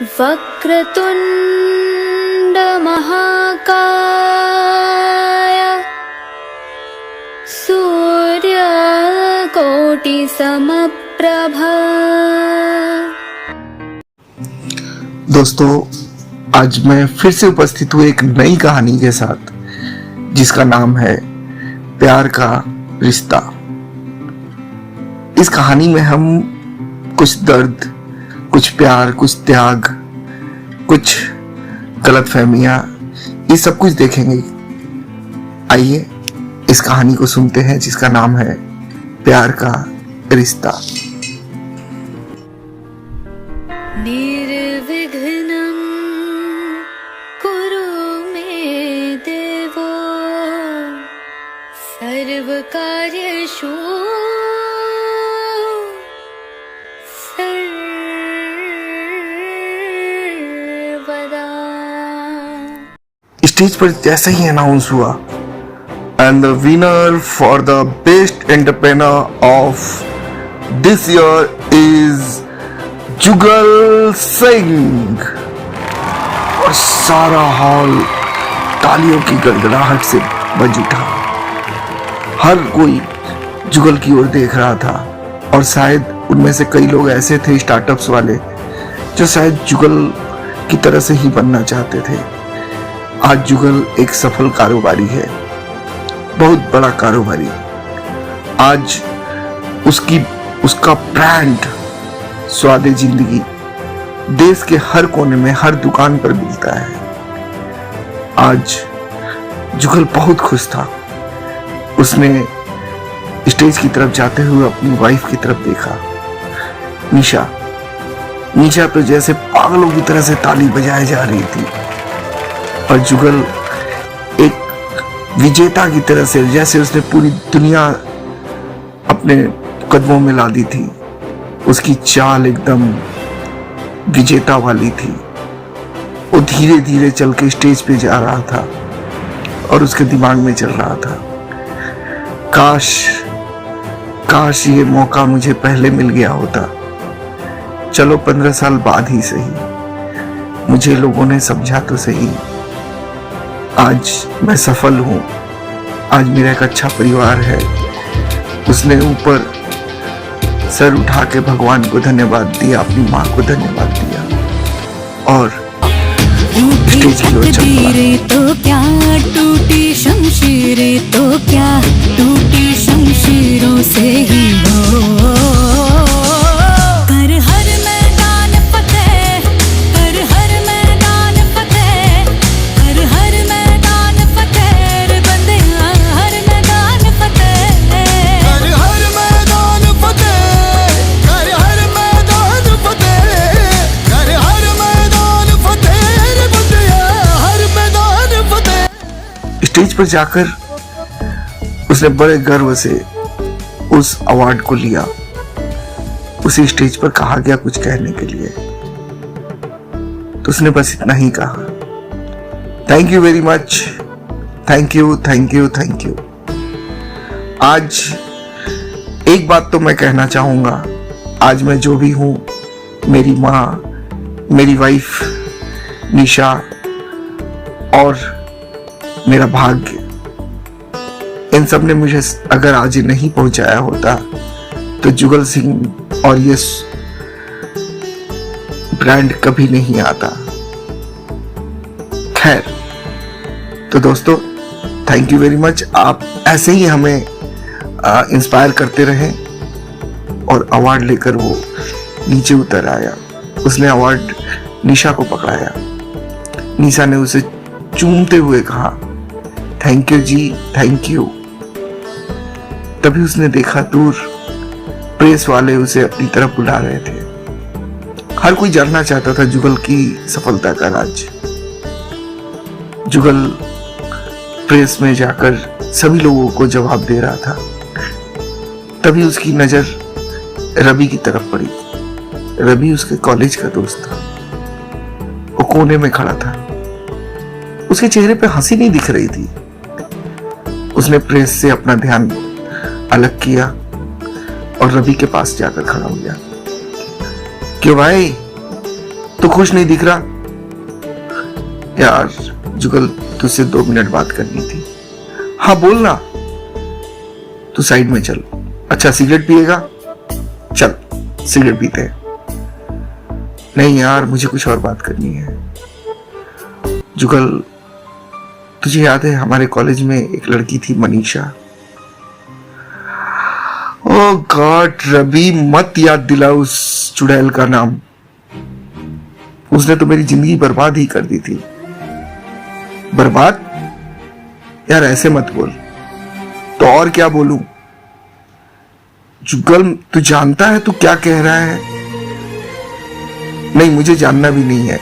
वक्रतुंड महाकाय सूर्यकोटि समप्रभा। दोस्तों, आज मैं फिर से उपस्थित हूँ एक नई कहानी के साथ जिसका नाम है प्यार का रिश्ता। इस कहानी में हम कुछ दर्द, कुछ प्यार, कुछ त्याग, कुछ गलतफहमियां, ये सब कुछ देखेंगे। आइए इस कहानी को सुनते हैं जिसका नाम है प्यार का रिश्ता। निर्विघ्नं कुरु मे देवो सर्वकार्येषु सर्वदा। स्टेज पर जैसे ही अनाउंस हुआ, and the winner for the best entrepreneur of this year is जुगल सिंह। और सारा हॉल तालियों की गड़गड़ाहट से बज उठा। हर कोई जुगल की ओर देख रहा था और शायद उनमें से कई लोग ऐसे थे स्टार्टअप्स वाले जो शायद जुगल की तरह से ही बनना चाहते थे। आज जुगल एक सफल कारोबारी है, बहुत बड़ा कारोबारी। आज उसका ब्रांड स्वादे जिंदगी देश के हर कोने में, हर दुकान पर मिलता है। आज जुगल बहुत खुश था। उसने स्टेज की तरफ जाते हुए अपनी वाइफ की तरफ देखा, निशा तो जैसे पागलों की तरह से ताली बजाए जा रही थी और जुगल एक विजेता की तरह से, जैसे उसने पूरी दुनिया अपने कदमों में ला दी थी। उसकी चाल एकदम विजेता वाली थी। वो धीरे धीरे चल के स्टेज पे जा रहा था और उसके दिमाग में चल रहा था, काश ये मौका मुझे पहले मिल गया होता। चलो 15 साल बाद ही सही, मुझे लोगों ने समझा तो सही। आज मैं सफल हूँ, आज मेरा एक अच्छा परिवार है। उसने ऊपर सर उठा के भगवान को धन्यवाद दिया, अपनी माँ को धन्यवाद दिया और स्टेज की ओर चल पड़ा। तो क्या टूटी शमशीरें, तो क्या टूटी शमशीरों से ही हो। कर हर मैदान फतेह, कर हर मैदान फतेह, कर हर मैदान फतेह रे बंदिया, हर मैदान फतेह, कर हर मैदान फतेह, कर हर मैदान फतेह, कर हर मैदान फतेह रे बंदिया, हर मैदान फतेह। स्टेज पर जाकर उसने बड़े गर्व से उस अवार्ड को लिया। उसी स्टेज पर कहा गया कुछ कहने के लिए, तो उसने बस इतना ही कहा, thank you very much, thank you thank you thank you. आज एक बात तो मैं कहना चाहूंगा, आज मैं जो भी हूं, मेरी माँ, मेरी वाइफ निशा और मेरा भाग्य, इन सब ने मुझे अगर आज नहीं पहुंचाया होता तो जुगल सिंह और ये ब्रांड कभी नहीं आता। खैर, तो दोस्तों थैंक यू वेरी मच। आप ऐसे ही हमें इंस्पायर करते रहें। और अवार्ड लेकर वो नीचे उतर आया। उसने अवार्ड निशा को पकड़ाया। निशा ने उसे चूमते हुए कहा, थैंक यू जी, थैंक यू। तभी उसने देखा दूर प्रेस वाले उसे अपनी तरफ बुला रहे थे। हर कोई जानना चाहता था जुगल की सफलता का राज। जुगल प्रेस में जाकर सभी लोगों को जवाब दे रहा था। तभी उसकी नजर रवि की तरफ पड़ी। रवि उसके कॉलेज का दोस्त था। वो कोने में खड़ा था। उसके चेहरे पे हंसी नहीं दिख रही थी। उसने प्रेस से अपना ध्यान अलग किया और रवि के पास जाकर खड़ा हो गया। क्यों भाई, तो खुश नहीं दिख रहा यार। जुगल, तुझसे 2 मिनट बात करनी थी। हाँ बोलना। तू साइड में चल। अच्छा सिगरेट पिएगा? चल सिगरेट पीते हैं। नहीं यार, मुझे कुछ और बात करनी है। जुगल, तुझे याद है हमारे कॉलेज में एक लड़की थी मनीषा? ओह गॉड रवि, मत याद दिला उस चुड़ैल का नाम। उसने तो मेरी जिंदगी बर्बाद ही कर दी थी। बर्बाद? यार ऐसे मत बोल। तो और क्या बोलूं? जुगल, तू जानता है तू क्या कह रहा है? नहीं, मुझे जानना भी नहीं है।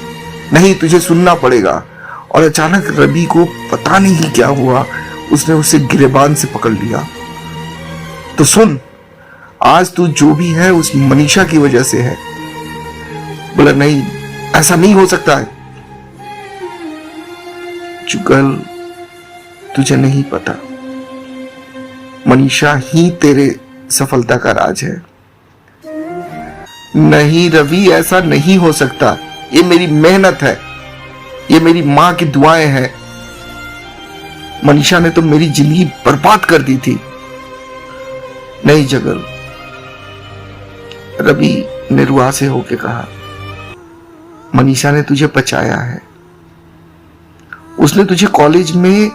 नहीं, तुझे सुनना पड़ेगा। और अचानक रवि को पता नहीं क्या हुआ, उसने उसे गिरेबान से पकड़ लिया। तो सुन, आज तू जो भी है उस मनीषा की वजह से है। बोला नहीं, ऐसा नहीं हो सकता है। जुगल, तुझे नहीं पता, मनीषा ही तेरे सफलता का राज है। नहीं रवि, ऐसा नहीं हो सकता। ये मेरी मेहनत है, ये मेरी मां की दुआएं हैं। मनीषा ने तो मेरी जिंदगी बर्बाद कर दी थी। नहीं जगल, रवि ने रुआ से होके कहा, मनीषा ने तुझे बचाया है। उसने तुझे कॉलेज में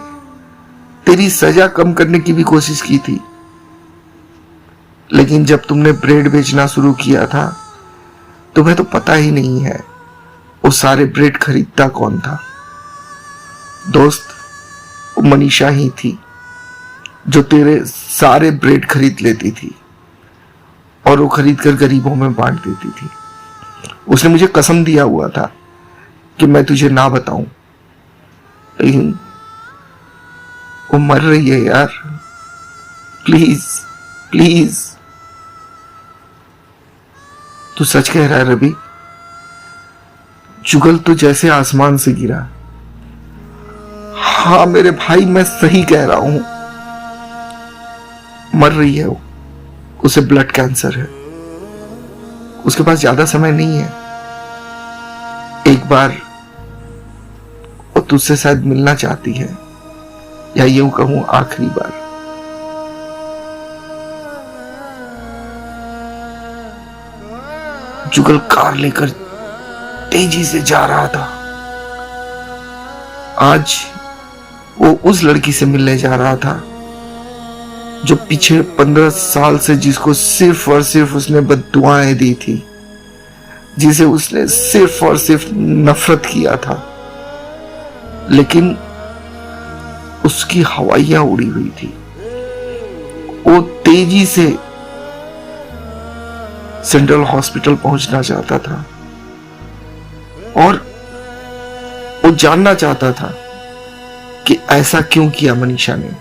तेरी सजा कम करने की भी कोशिश की थी, लेकिन जब तुमने ब्रेड बेचना शुरू किया था तुम्हें तो पता ही नहीं है वो सारे ब्रेड खरीदता कौन था। दोस्त, वो मनीषा ही थी जो तेरे सारे ब्रेड खरीद लेती थी और वो खरीद कर गरीबों में बांट देती थी। उसने मुझे कसम दिया हुआ था कि मैं तुझे ना बताऊं, लेकिन वो मर रही है यार। Please please. तू सच कह रहा है रवि? जुगल तो जैसे आसमान से गिरा। हाँ मेरे भाई, मैं सही कह रहा हूं। मर रही है वो, उसे ब्लड कैंसर है। उसके पास ज्यादा समय नहीं है। एक बार वो तुझसे शायद मिलना चाहती है, या यूं कहूं आखिरी बार। जुगल कार लेकर तेजी से जा रहा था। आज वो उस लड़की से मिलने जा रहा था जो पीछे 15 साल से जिसको सिर्फ और सिर्फ उसने बद्दुआएं दी थी, जिसे उसने सिर्फ और सिर्फ नफरत किया था, लेकिन उसकी हवाइयां उड़ी हुई थी। वो तेजी से सेंट्रल हॉस्पिटल पहुंचना चाहता था और वो जानना चाहता था कि ऐसा क्यों किया मनीषा ने।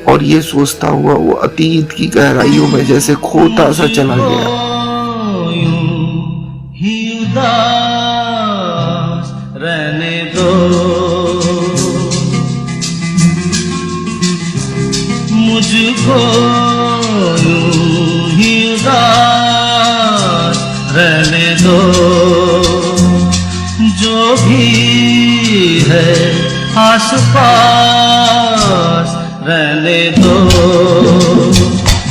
और ये सोचता हुआ वो अतीत की गहराइयों में जैसे खोता सा चला गया। ही उदास रहने दो, मुझको यूं ही उदास रहने दो। जो भी है आस पास रहने दो,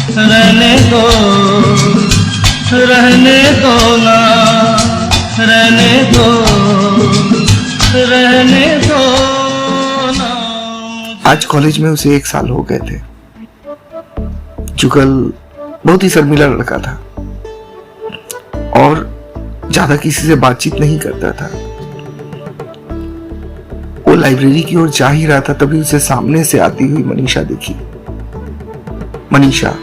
रहने दो, रहने दो ना, रहने दो, रहने दो ना। आज कॉलेज में उसे 1 साल हो गए थे। जुगल बहुत ही शर्मीला लड़का था और ज्यादा किसी से बातचीत नहीं करता था। वो लाइब्रेरी की ओर जा ही रहा था, तभी उसे सामने से आती हुई मनीषा दिखी। मनीषा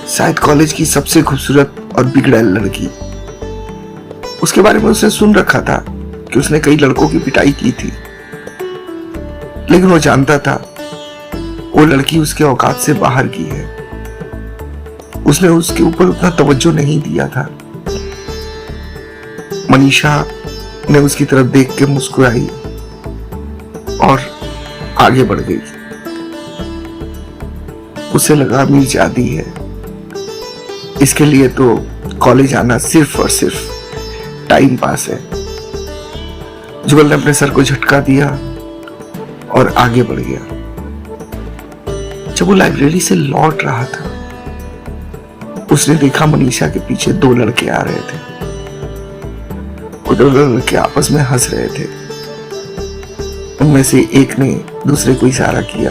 शायद कॉलेज की सबसे खूबसूरत और बिगड़ैल लड़की। उसके बारे में उसने सुन रखा था कि उसने कई लड़कों की पिटाई की थी, लेकिन वो जानता था वो लड़की उसके औकात से बाहर की है। उसने उसके ऊपर उतना तवज्जो नहीं दिया था। मनीषा ने उसकी तरफ देख के मुस्कुराई और आगे बढ़ गई। उसे लगा मिर्जादी है, इसके लिए तो कॉलेज आना सिर्फ और सिर्फ टाइम पास है। जुगल ने अपने सर को झटका दिया और आगे बढ़ गया। जब वो लाइब्रेरी से लौट रहा था, उसने देखा मनीषा के पीछे 2 लड़के आ रहे थे। वो 2 लड़के आपस में हंस रहे थे। उनमें से एक ने दूसरे को इशारा किया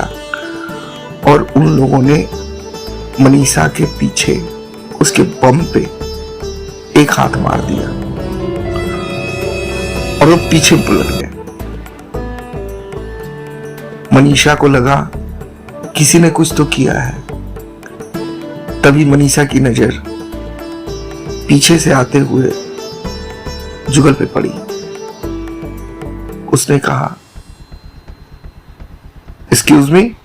और उन लोगों ने मनीषा के पीछे उसके बम पे एक हाथ मार दिया और वो पीछे पलट गए। मनीषा को लगा किसी ने कुछ तो किया है। तभी मनीषा की नजर पीछे से आते हुए जुगल पे पड़ी। उसने कहा, एक्सक्यूज मी।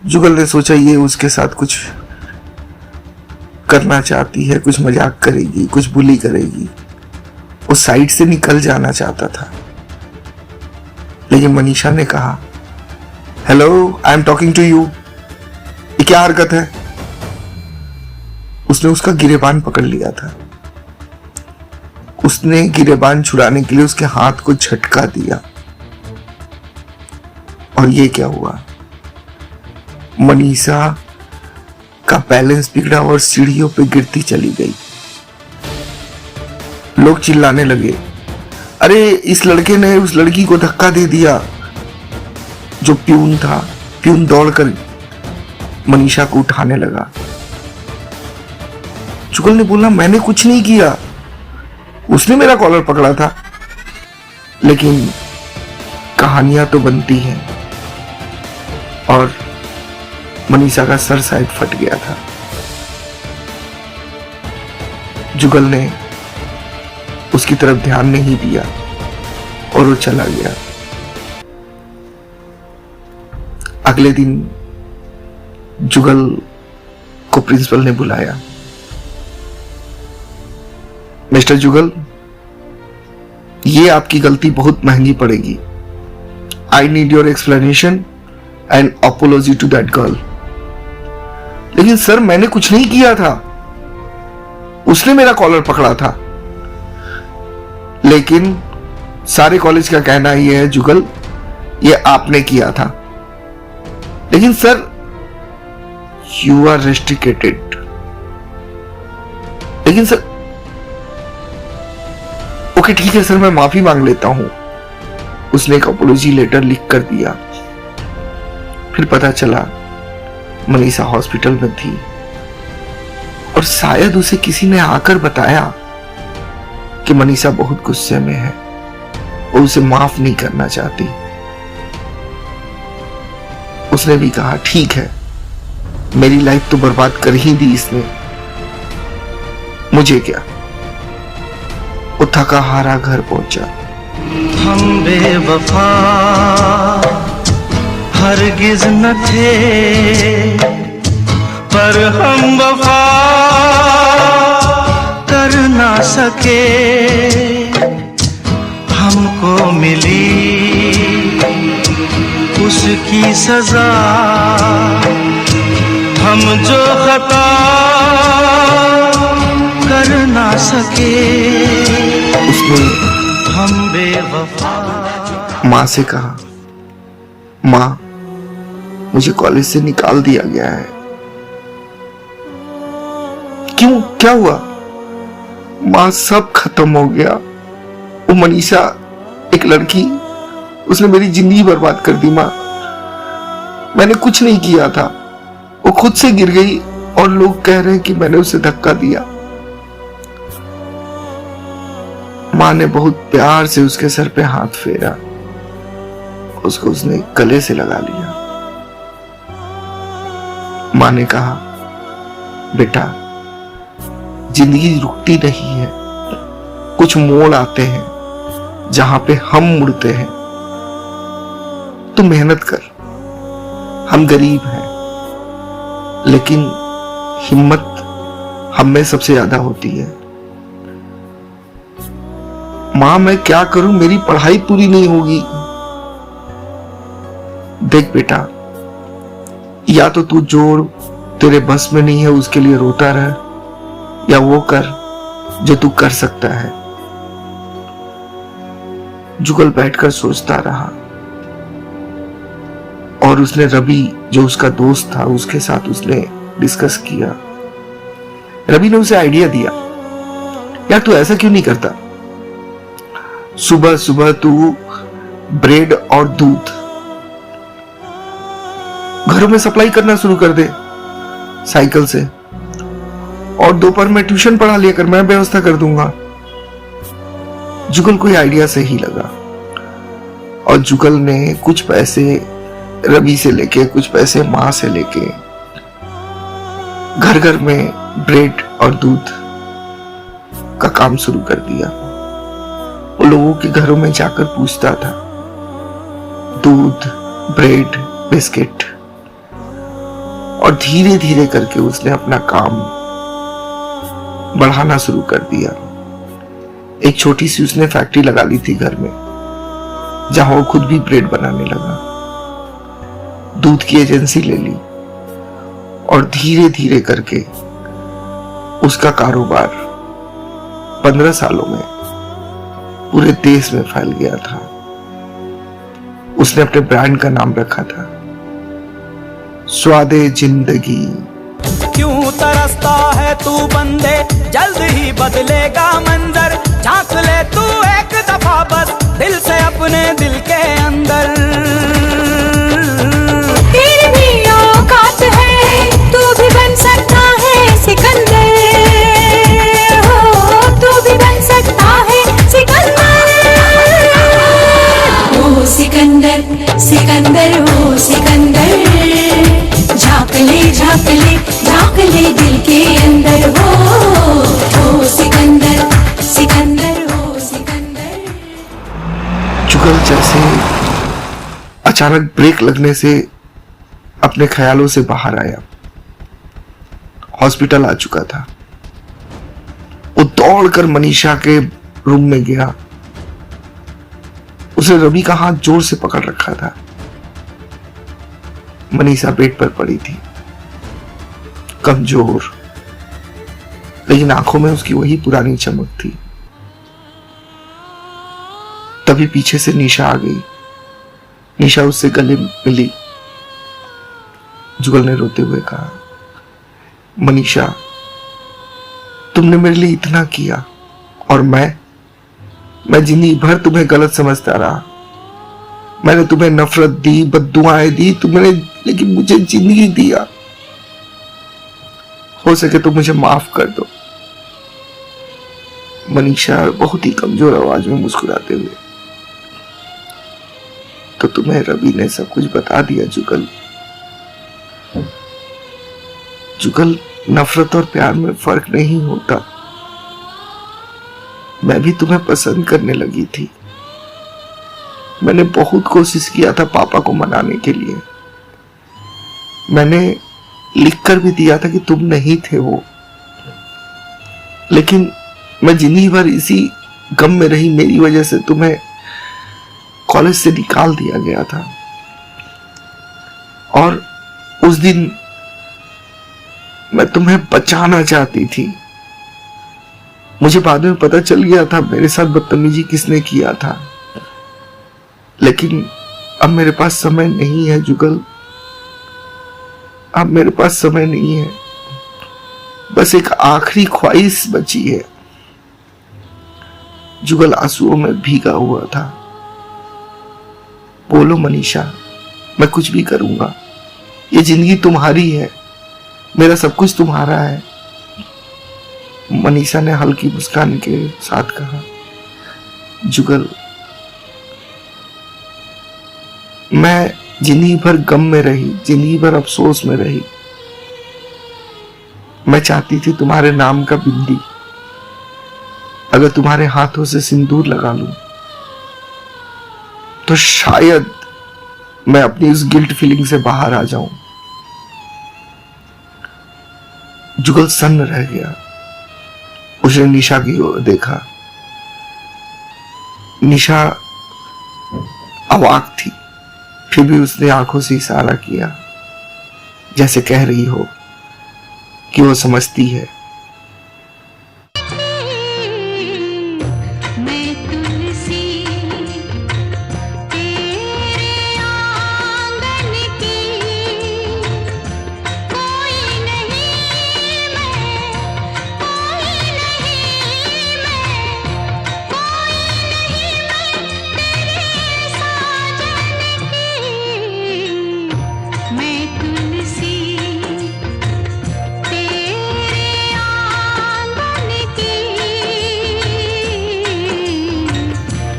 जुगल ने सोचा ये उसके साथ कुछ करना चाहती है, कुछ मजाक करेगी, कुछ बुली करेगी। वो साइड से निकल जाना चाहता था, लेकिन मनीषा ने कहा, hello, I am talking to you. ये क्या हरकत है? उसने उसका गिरेबान पकड़ लिया था। उसने गिरेबान छुड़ाने के लिए उसके हाथ को झटका दिया और ये क्या हुआ? मनीषा का बैलेंस बिगड़ा और सीढ़ियों पे गिरती चली गई। लोग चिल्लाने लगे, अरे इस लड़के ने उस लड़की को धक्का दे दिया। जो प्यून था, प्यून दौड़कर मनीषा को उठाने लगा। जुगल ने बोला, मैंने कुछ नहीं किया, उसने मेरा कॉलर पकड़ा था। लेकिन कहानियां तो बनती हैं और मनीषा का सर शायद फट गया था। जुगल ने उसकी तरफ ध्यान नहीं दिया और वो चला गया। अगले दिन जुगल को प्रिंसिपल ने बुलाया। मिस्टर जुगल, ये आपकी गलती बहुत महंगी पड़ेगी। I need your explanation and apology to that girl. लेकिन सर, मैंने कुछ नहीं किया था, उसने मेरा कॉलर पकड़ा था। लेकिन सारे कॉलेज का कहना यह है जुगल, ये आपने किया था। लेकिन सर, यू आर रेस्ट्रिकेटेड। लेकिन सर, ओके ठीक है सर, मैं माफी मांग लेता हूं। उसने एक अपोलॉजी लेटर लिख कर दिया। फिर पता चला मनीषा हॉस्पिटल में थी और शायद उसे किसी ने आकर बताया कि मनीषा बहुत गुस्से में है और उसे माफ नहीं करना चाहती। उसने भी कहा, ठीक है, मेरी लाइफ तो बर्बाद कर ही दी इसने, मुझे क्या। वो थका हारा घर पहुंचा। हम बेवफा हरगिज न थे, पर हम वफा कर ना सके। हमको मिली उसकी सजा, हम जो खता कर ना सके। उसने हम बेवफा माँ से कहा, माँ, मुझे कॉलेज से निकाल दिया गया है। क्यों, क्या हुआ? माँ, सब खत्म हो गया। वो मनीषा, एक लड़की, उसने मेरी जिंदगी बर्बाद कर दी। माँ, मैंने कुछ नहीं किया था, वो खुद से गिर गई और लोग कह रहे हैं कि मैंने उसे धक्का दिया। माँ ने बहुत प्यार से उसके सर पे हाथ फेरा, उसको उसने गले से लगा लिया। माँ ने कहा, बेटा, जिंदगी रुकती नहीं है, कुछ मोड़ आते हैं जहां पे हम मुड़ते हैं। तू मेहनत कर, हम गरीब हैं, लेकिन हिम्मत हम में सबसे ज्यादा होती है। मां, मैं क्या करूं, मेरी पढ़ाई पूरी नहीं होगी। देख बेटा, या तो तू जो तेरे बस में नहीं है उसके लिए रोता रह, या वो कर जो तू कर सकता है। जुगल बैठकर सोचता रहा और उसने रवि जो उसका दोस्त था उसके साथ उसने डिस्कस किया। रवि ने उसे आइडिया दिया, यार तू ऐसा क्यों नहीं करता, सुबह सुबह तू ब्रेड और दूध घरों में सप्लाई करना शुरू कर दे साइकिल से, और दोपहर में ट्यूशन पढ़ा लिया कर, मैं व्यवस्था कर दूंगा। जुगल को यह आइडिया सही लगा और जुगल ने कुछ पैसे रवि से लेके कुछ पैसे मां से लेके घर घर में ब्रेड और दूध का काम शुरू कर दिया। वो लोगों के घरों में जाकर पूछता था, दूध, ब्रेड, बिस्किट, और धीरे धीरे करके उसने अपना काम बढ़ाना शुरू कर दिया। एक छोटी सी उसने फैक्ट्री लगा ली थी घर में, जहां वो खुद भी ब्रेड बनाने लगा। दूध की एजेंसी ले ली और धीरे धीरे करके उसका कारोबार 15 सालों में पूरे देश में फैल गया था। उसने अपने ब्रांड का नाम रखा था स्वादे जिंदगी। क्यों तरसता है तू बंदे, जल्द ही बदलेगा मंजर, झांक ले तू एक दफा बस दिल से अपने दिल के अंदर। तेरी भी औकात है, तू भी बन सकता है सिकंदर, हो तू भी बन सकता है सिकंदर। ओ सिकंदर, सिकंदर हो सिकंदर, झांक ले झांक ले झांक ले दिल के अंदर, हो सिकंदर, सिकंदर हो सिकंदर। जुगल जैसे अचानक ब्रेक लगने से अपने ख्यालों से बाहर आया, हॉस्पिटल आ चुका था। वो दौड़कर मनीषा के रूम में गया। उसे रवि का हाथ जोर से पकड़ रखा था। मनीषा बेड पर पड़ी थी, कमजोर, लेकिन आंखों में उसकी वही पुरानी चमक थी। तभी पीछे से निशा आ गई। निशा उससे गले मिली। जुगल ने रोते हुए कहा, मनीषा तुमने मेरे लिए इतना किया और मैं जिंदगी भर तुम्हें गलत समझता रहा। मैंने तुम्हें नफरत दी, बद्दुआएं दी तुमने, लेकिन मुझे जिंदगी दिया। हो सके तो मुझे माफ कर दो। मनीषा बहुत ही कमजोर आवाज में मुस्कुराते हुए, तो तुम्हें रवि ने सब कुछ बता दिया जुगल। जुगल, नफरत और प्यार में फर्क नहीं होता। मैं भी तुम्हें पसंद करने लगी थी। मैंने बहुत कोशिश किया था पापा को मनाने के लिए। मैंने लिखकर भी दिया था कि तुम नहीं थे वो, लेकिन मैं जिंदगी भर इसी गम में रही। मेरी वजह से तुम्हें कॉलेज से निकाल दिया गया था। और उस दिन मैं तुम्हें बचाना चाहती थी। मुझे बाद में पता चल गया था मेरे साथ बदतमीजी किसने किया था, लेकिन अब मेरे पास समय नहीं है जुगल। अब मेरे पास समय नहीं है, बस एक आखिरी ख्वाहिश बची है। जुगल आंसुओं में भीगा हुआ था। बोलो मनीषा, मैं कुछ भी करूंगा। ये जिंदगी तुम्हारी है, मेरा सब कुछ तुम्हारा है। मनीषा ने हल्की मुस्कान के साथ कहा, जुगल मैं जिंदगी भर गम में रही, जिंदगी भर अफसोस में रही। मैं चाहती थी तुम्हारे नाम का बिंदी अगर तुम्हारे हाथों से सिंदूर लगा लूं तो शायद मैं अपनी उस गिल्ट फीलिंग से बाहर आ जाऊं। जुगल सन्न रह गया। उसने निशा की ओर देखा। निशा अवाक थी, फिर भी उसने आंखों से इशारा किया, जैसे कह रही हो कि वो समझती है।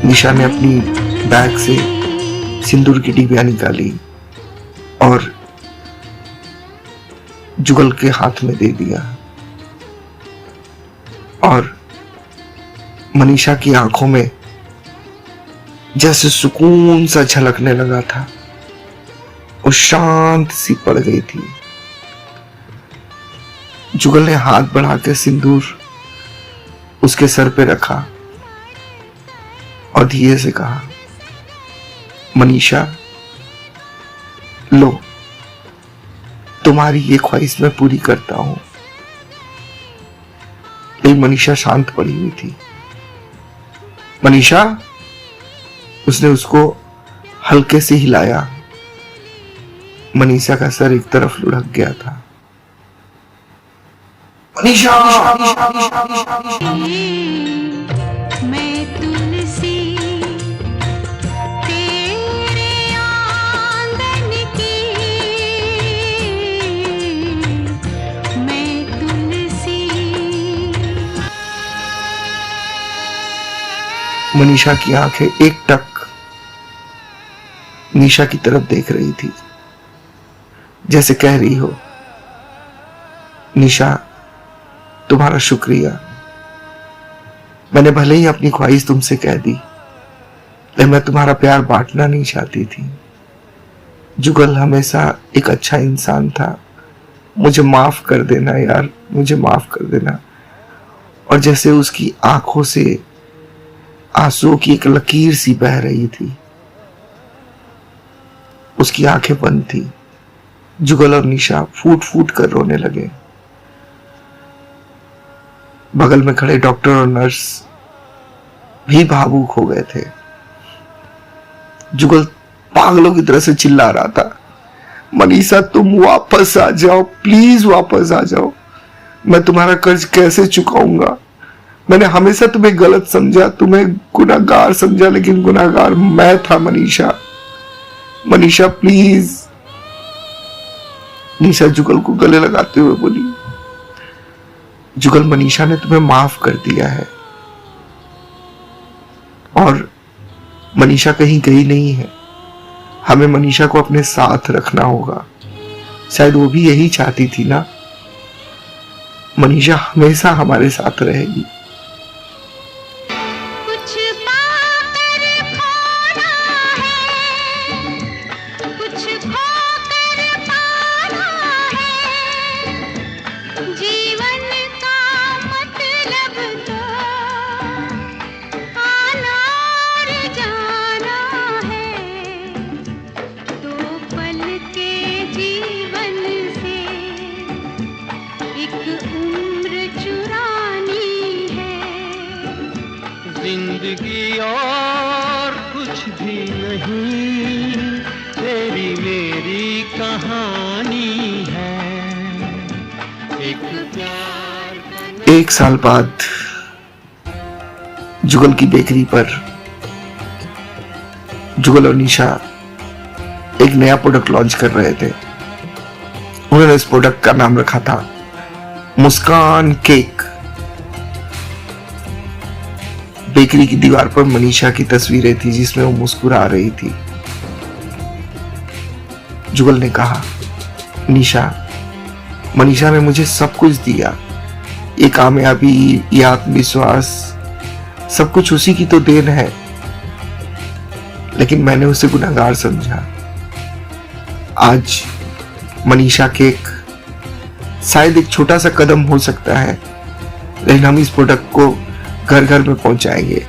निशा ने अपनी बैग से सिंदूर की डिबिया निकाली और जुगल के हाथ में दे दिया और मनीषा की आंखों में जैसे सुकून सा झलकने लगा था। वो शांत सी पड़ गई थी। जुगल ने हाथ बढ़ा के सिंदूर उसके सर पे रखा और धीरे से कहा, मनीषा लो, तुम्हारी ये ख्वाहिश मैं पूरी करता हूं। लेकिन मनीषा शांत पड़ी हुई थी। मनीषा, उसने उसको हल्के से हिलाया। मनीषा का सर एक तरफ लुढ़क गया था। मनीषा, मैं तुलसी तेरे आंगन की, मैं तुलसी। मनीषा की आंखें एक टक निशा की तरफ देख रही थी, जैसे कह रही हो, निशा तुम्हारा शुक्रिया। मैंने भले ही अपनी ख्वाहिश तुमसे कह दी, लेकिन मैं तुम्हारा प्यार बांटना नहीं चाहती थी। जुगल हमेशा एक अच्छा इंसान था। मुझे माफ कर देना यार, मुझे माफ कर देना। और जैसे उसकी आंखों से आंसुओं की एक लकीर सी बह रही थी। उसकी आंखें बंद थी। जुगल और निशा फूट फूट कर रोने लगे। बगल में खड़े डॉक्टर और नर्स भी भावुक हो गए थे। जुगल पागलों की तरह से चिल्ला रहा था, मनीषा तुम वापस आ जाओ, प्लीज वापस आ जाओ। मैं तुम्हारा कर्ज कैसे चुकाऊंगा? मैंने हमेशा तुम्हें गलत समझा, तुम्हें गुनाहगार समझा, लेकिन गुनाहगार मैं था मनीषा। मनीषा प्लीज। निशा जुगल को गले लगाते हुए बोली, जुगल मनीषा ने तुम्हें माफ कर दिया है और मनीषा कहीं गई नहीं है। हमें मनीषा को अपने साथ रखना होगा। शायद वो भी यही चाहती थी ना। मनीषा हमेशा हमारे साथ रहेगी। कुछ पाकर खोना है, कुछ खोकर पाना है, जीवन का मतलब तो आना और जाना है। दो पल के जीवन से एक उम्र चुरानी है। जिंदगी और कुछ भी नहीं, तेरी मेरी कहानी है। एक प्यार का 1 साल बाद जुगल की बेकरी पर जुगल और निशा एक नया प्रोडक्ट लॉन्च कर रहे थे। उन्होंने इस प्रोडक्ट का नाम रखा था मुस्कान केक। बेकरी की दीवार पर मनीषा की तस्वीरें थी जिसमें वो मुस्कुरा रही थी। जुगल ने कहा, निशा, मनीषा ने मुझे सब कुछ दिया। ये कामयाबी, ये आत्मविश्वास, सब कुछ उसी की तो देन है, लेकिन मैंने उसे गुनहगार समझा। आज मनीषा केक शायद एक छोटा सा कदम हो सकता है, लेकिन हम इस प्रोडक्ट को घर घर में पहुंचाएंगे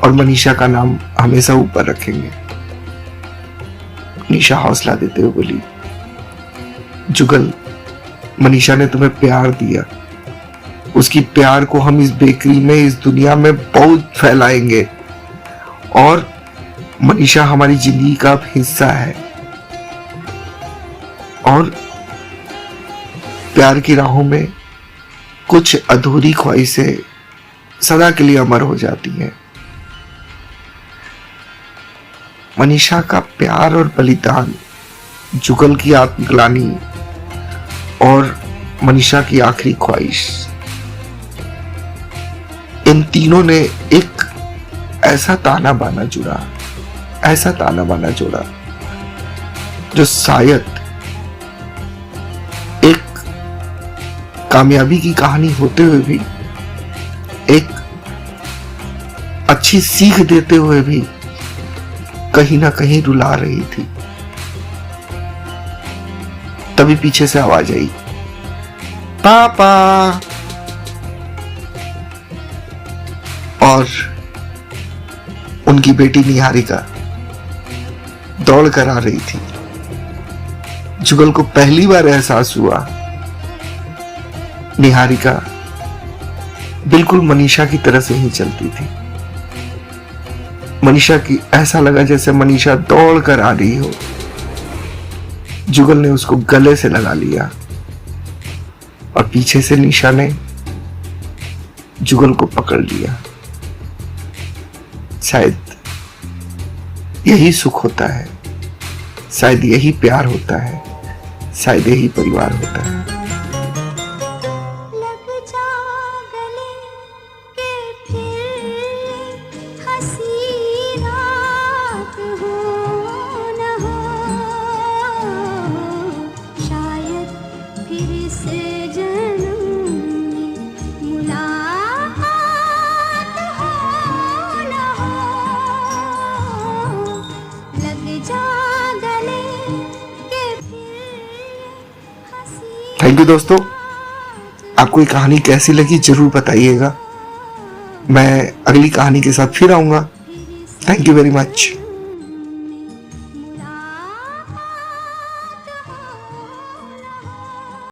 और मनीषा का नाम हमेशा ऊपर रखेंगे। निशा हौसला देते हुए बोली, जुगल, मनीषा ने तुम्हें प्यार दिया, उसकी प्यार को हम इस बेकरी में, इस दुनिया में बहुत फैलाएंगे और मनीषा हमारी जिंदगी का हिस्सा है और प्यार की राहों में कुछ अधूरी ख्वाहिशें सदा के लिए अमर हो जाती हैं। मनीषा का प्यार और बलिदान, जुगल की आत्मग्लानि और मनीषा की आखिरी ख्वाहिश, इन तीनों ने एक ऐसा ताना बाना जुड़ा, ऐसा ताना बाना जोड़ा जो शायद एक कामयाबी की कहानी होते हुए भी, एक अच्छी सीख देते हुए भी कहीं ना कहीं रुला रही थी। तभी पीछे से आवाज आई, पापा। और उनकी बेटी निहारिका दौड़ कर आ रही थी। जुगल को पहली बार एहसास हुआ निहारिका बिल्कुल मनीषा की तरह से ही चलती थी। मनीषा की ऐसा लगा जैसे मनीषा दौड़ कर आ रही हो। जुगल ने उसको गले से लगा लिया और पीछे से निशा ने जुगल को पकड़ लिया। शायद यही सुख होता है, शायद यही प्यार होता है, शायद यही परिवार होता है। लग जा गले के फिर हंसी रात हो न हो, शायद फिर से जन्म में मुलाकात हो न हो। लग जा गले के फिर हंसी। थैंक यू दोस्तों, आपको ये कहानी कैसी लगी जरूर बताइएगा। मैं अगली कहानी के साथ फिर आऊंगा। Thank you very much.